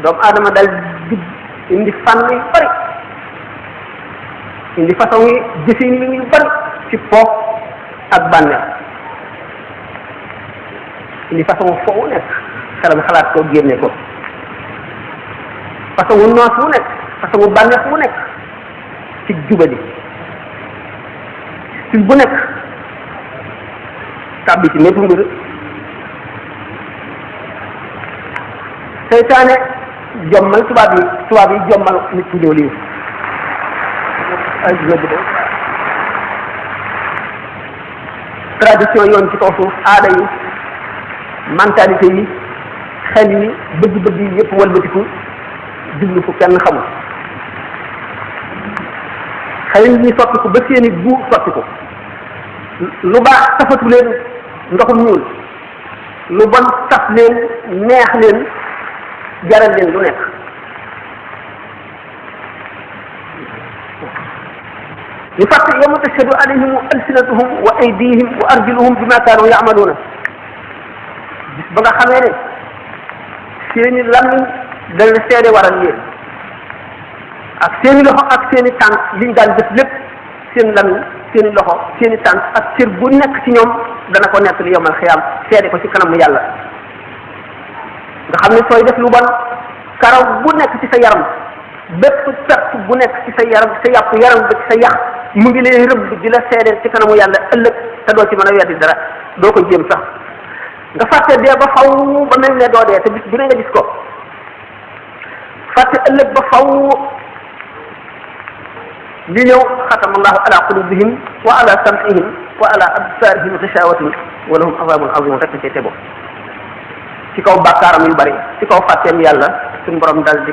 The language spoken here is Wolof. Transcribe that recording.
doomu aadama dal di indi fànn yu bari indi façon yi jëfin yu bari ci po ak bànneex indi façon foofu nekk xelam xalaat ko génne ko façon wu noos wu nekk façon wu bànneex wu nekk ci jubali style bu nekk tàbbi ci mépp mbir seytaane jommal tubaab yi jommal nit ku ñëw lii ay tradition yoon ci kaw suuf aada yi mentalité yi xel yi bëgg-bëgg yi yëpp walbatiku jublu fu kenn xamul xel yi ñu soppi ko ba seeni bu soppi ko lu baax tafatu leen ndoxum ñuul lu bon taf leen neex leen jaral leen lu nekk ñu fàtte yawma tashhadu alayhim alsinatuhum wa aydihim wa arjuluhum bima kaanu ya'maluuna bis ba nga xamee ne seeni làmmiñ dana seede waral yéen ak seeni loxo ak seeni tànk liñ daan def lépp seen làmmiñ seeni loxo seeni tànk ak cër bu nekk ci ñoom dana ko nekk li yawmal xiyaam seede ko ci kanamu yàlla nga xam ne sooy def lu bon karaw bu nekk ci sa yaram bépp perte bu nekk ci sa yaram sa yàpp yaram ba ci sa yax mu ngi lay rëbb di la seedeel ci kanamu yàlla ëllëg te doo ci mën a weddi dara doo ko jéem sax nga fàtte dee ba faw ba mel ne doo dee te bis bu ne nga gis ko fàtte ëllëg ba faw li ñëw xatama allahu ala qulubihim wa ala sam'ihim wa ala absarihim ghishawatun wa lahum azabun azim rek ci tebo ci kaw bàkkaaram yu bari ci kaw fàtteem yàlla suñu borom dal di